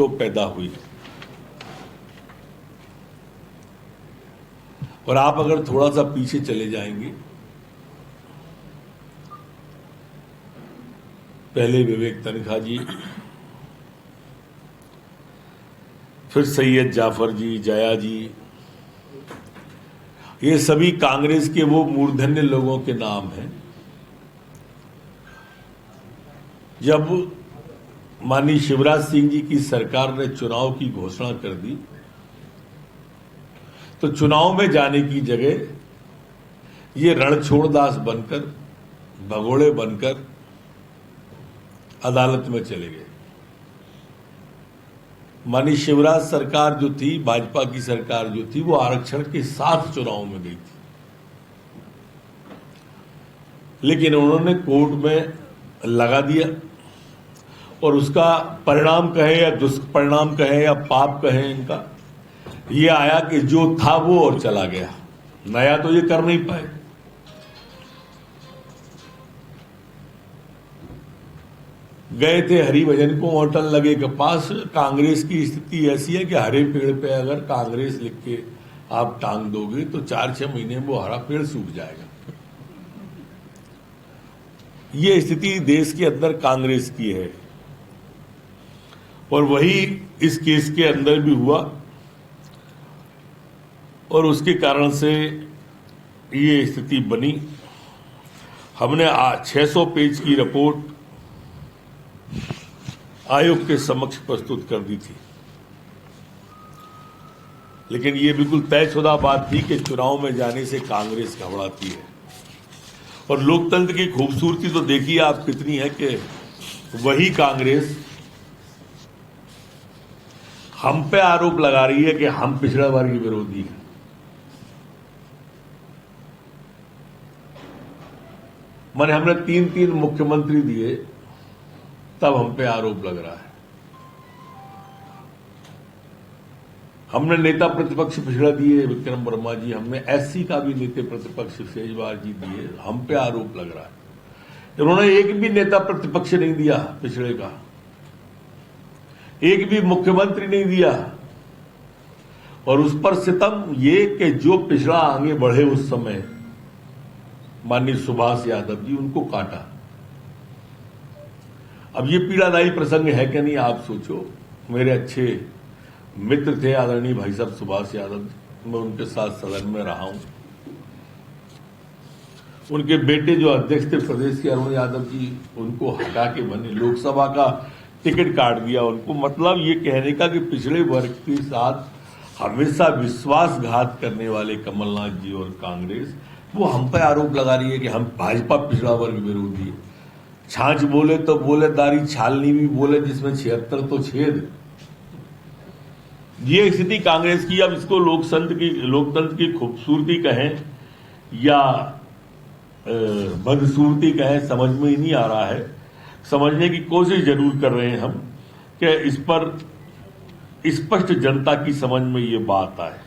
क्यों पैदा हुई। और आप अगर थोड़ा सा पीछे चले जाएंगे, पहले विवेक तनखा जी, फिर सैयद जाफर जी, जया जी, ये सभी कांग्रेस के वो मूर्धन्य लोगों के नाम हैं। जब माननीय शिवराज सिंह जी की सरकार ने चुनाव की घोषणा कर दी, तो चुनाव में जाने की जगह ये रणछोड़दास बनकर, भगोड़े बनकर अदालत में चले गए। माननीय शिवराज सरकार जो थी, भाजपा की सरकार जो थी, वो आरक्षण के साथ चुनाव में गई थी, लेकिन उन्होंने कोर्ट में लगा दिया और उसका परिणाम कहे या दुष्परिणाम कहे या पाप कहे, इनका ये आया कि जो था वो और चला गया, नया तो ये कर नहीं पाए। गए थे हरिभजन को होटल लगे के पास। कांग्रेस की स्थिति ऐसी है कि हरे पेड़ पे अगर कांग्रेस लिख के आप टांग दोगे तो 4-6 महीने में वो हरा पेड़ सूख जाएगा। ये स्थिति देश के अंदर कांग्रेस की है और वही इस केस के अंदर भी हुआ और उसके कारण से ये स्थिति बनी। हमने 600 पेज की रिपोर्ट आयोग के समक्ष प्रस्तुत कर दी थी, लेकिन ये बिल्कुल तयशुदा बात थी कि चुनाव में जाने से कांग्रेस घबराती है। और लोकतंत्र की खूबसूरती तो देखिए आप कितनी है कि वही कांग्रेस हम पे आरोप लगा रही है कि हम पिछड़ा वर्ग विरोधी हैं। मैंने हमने 3 मुख्यमंत्री दिए, तब हम पे आरोप लग रहा है। हमने नेता प्रतिपक्ष पिछड़ा दिए, विक्रम वर्मा जी, हमने एससी का भी नेता प्रतिपक्ष शेजवार जी दिए, हम पे आरोप लग रहा है। उन्होंने एक भी नेता प्रतिपक्ष नहीं दिया पिछड़े का, एक भी मुख्यमंत्री नहीं दिया। और उस पर सितम ये कि जो पिछड़ा आगे बढ़े उस समय माननीय सुभाष यादव जी, उनको काटा। अब ये पीड़ादायी प्रसंग है कि नहीं, आप सोचो। मेरे अच्छे मित्र थे आदरणीय भाई साहब सुभाष यादव, मैं उनके साथ सदन में रहा हूं। उनके बेटे जो अध्यक्ष थे प्रदेश के, अरुण यादव जी, उनको हटा के बने लोकसभा का टिकट काट दिया उनको। मतलब ये कहने का कि पिछड़े वर्ग के साथ हमेशा विश्वासघात करने वाले कमलनाथ जी और कांग्रेस, वो हम पर आरोप लगा रही है कि हम भाजपा पिछड़ा वर्ग विरोधी है। छाछ बोले तो बोले, दारी छालनी भी बोले, जिसमें 76 तो छेद। ये स्थिति कांग्रेस की। अब इसको लोकतंत्र की खूबसूरती कहें या बदसूरती कहें, समझ में ही नहीं आ रहा है। समझने की कोशिश जरूर कर रहे हैं हम कि इस पर स्पष्ट जनता की समझ में ये बात आए,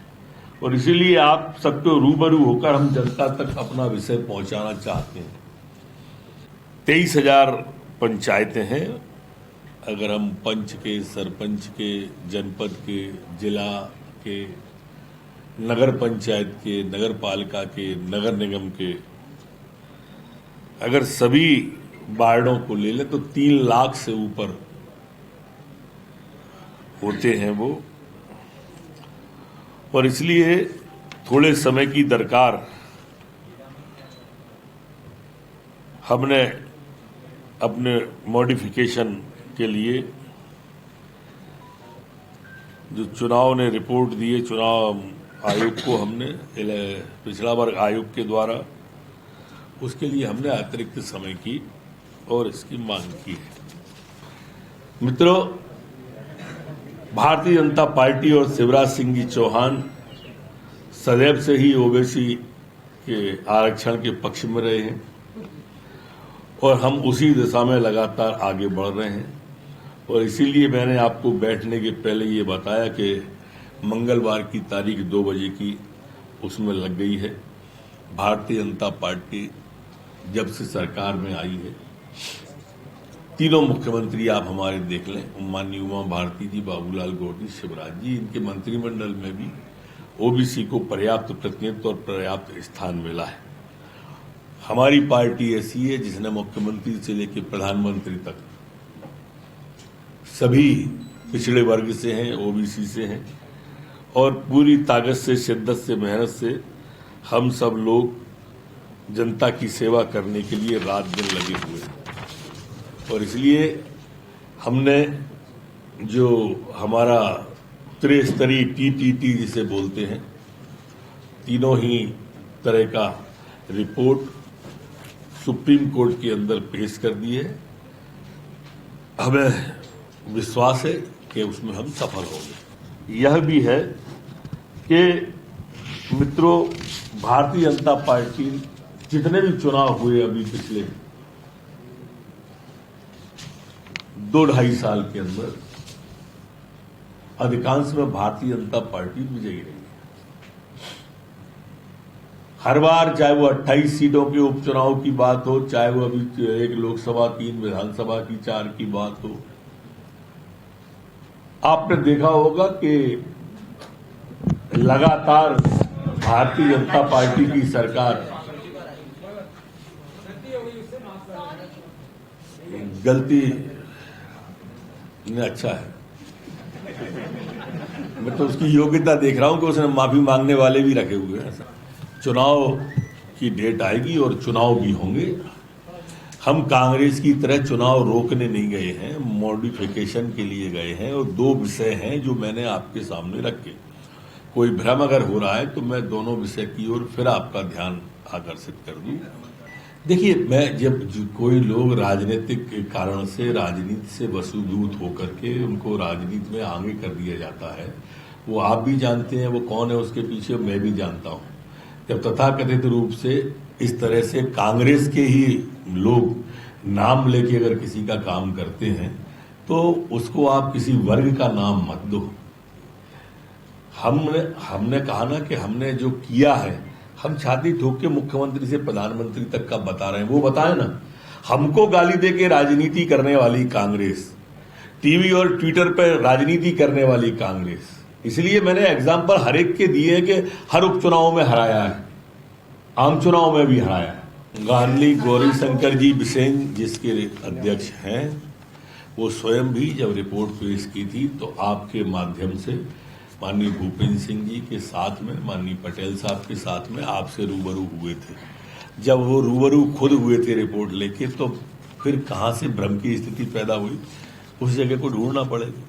और इसीलिए आप सबको रूबरू होकर हम जनता तक अपना विषय पहुंचाना चाहते हैं। 23,000 पंचायतें हैं। अगर हम पंच के, सरपंच के, जनपद के, जिला के, नगर पंचायत के, नगर पालिका के, नगर निगम के, अगर सभी वार्डों को ले लें तो 3 लाख से ऊपर होते हैं वो। और इसलिए थोड़े समय की दरकार हमने अपने मॉडिफिकेशन के लिए जो चुनाव ने रिपोर्ट दी है चुनाव आयोग को, हमने पिछड़ा वर्ग आयोग के द्वारा, उसके लिए हमने अतिरिक्त समय की और इसकी मांग की है। मित्रों, भारतीय जनता पार्टी और शिवराज सिंह जी चौहान सदैव से ही ओबीसी के आरक्षण के पक्ष में रहे हैं और हम उसी दिशा में लगातार आगे बढ़ रहे हैं। और इसीलिए मैंने आपको बैठने के पहले ये बताया कि मंगलवार की तारीख 2 बजे की उसमें लग गई है। भारतीय जनता पार्टी जब से सरकार में आई है तीनों मुख्यमंत्री आप हमारे देख लें, माननीय उमा भारती जी, बाबूलाल गौर जी, शिवराज जी, इनके मंत्रिमंडल में भी ओबीसी को पर्याप्त प्रतिनिधित्व और पर्याप्त स्थान मिला है। हमारी पार्टी ऐसी है जिसने मुख्यमंत्री से लेकर प्रधानमंत्री तक सभी पिछड़े वर्ग से हैं, ओबीसी से हैं, और पूरी ताकत से, शिद्दत से, मेहनत से हम सब लोग जनता की सेवा करने के लिए रात दिन लगे हुए हैं। और इसलिए हमने जो हमारा त्रिस्तरीय टीटीटी जिसे बोलते हैं, तीनों ही तरह का रिपोर्ट सुप्रीम कोर्ट के अंदर पेश कर दी है। हमें विश्वास है कि उसमें हम सफल होंगे। यह भी है कि मित्रों, भारतीय जनता पार्टी जितने भी चुनाव हुए अभी पिछले 2-2.5 साल के अंदर, अधिकांश में भारतीय जनता पार्टी विजयी रही है। हर बार, चाहे वो 28 सीटों के उपचुनाव की बात हो, चाहे वो अभी 1 लोकसभा 3 विधानसभा की 4 की बात हो, आपने देखा होगा कि लगातार भारतीय जनता पार्टी की सरकार गलती ने अच्छा है, मैं तो उसकी योग्यता देख रहा हूं कि उसने माफी मांगने वाले भी रखे हुए हैं। चुनाव की डेट आएगी और चुनाव भी होंगे। हम कांग्रेस की तरह चुनाव रोकने नहीं गए हैं, मॉडिफिकेशन के लिए गए हैं। और 2 विषय हैं जो मैंने आपके सामने रखे। कोई भ्रम अगर हो रहा है तो मैं दोनों विषय की ओर फिर आपका ध्यान आकर्षित कर दूं। देखिए, मैं जब कोई लोग राजनीतिक कारण से, राजनीति से वसूभूत होकर के उनको राजनीति में आगे कर दिया जाता है, वो आप भी जानते हैं वो कौन है उसके पीछे, मैं भी जानता हूं। जब तथाकथित रूप से इस तरह से कांग्रेस के ही लोग नाम लेके अगर किसी का काम करते हैं तो उसको आप किसी वर्ग का नाम मत दो। हमने कहा ना कि हमने जो किया है, हम छाती ठोक के मुख्यमंत्री से प्रधानमंत्री तक का बता रहे हैं, वो बताए ना। हमको गाली दे के राजनीति करने वाली कांग्रेस, टीवी और ट्विटर पर राजनीति करने वाली कांग्रेस, इसलिए मैंने एग्जाम्पल हर एक के दिए हैं कि हर उपचुनाव में हराया है, आम चुनाव में भी हराया है। गांधी गौरीशंकर जी बिसेन जिसके अध्यक्ष हैं, वो स्वयं भी जब रिपोर्ट पेश की थी तो आपके माध्यम से माननीय भूपेंद्र सिंह जी के साथ में, माननीय पटेल साहब के साथ में आपसे रूबरू हुए थे। जब वो रूबरू खुद हुए थे रिपोर्ट लेके, तो फिर कहां से भ्रम की स्थिति पैदा हुई, उस जगह को ढूंढना पड़ेगा।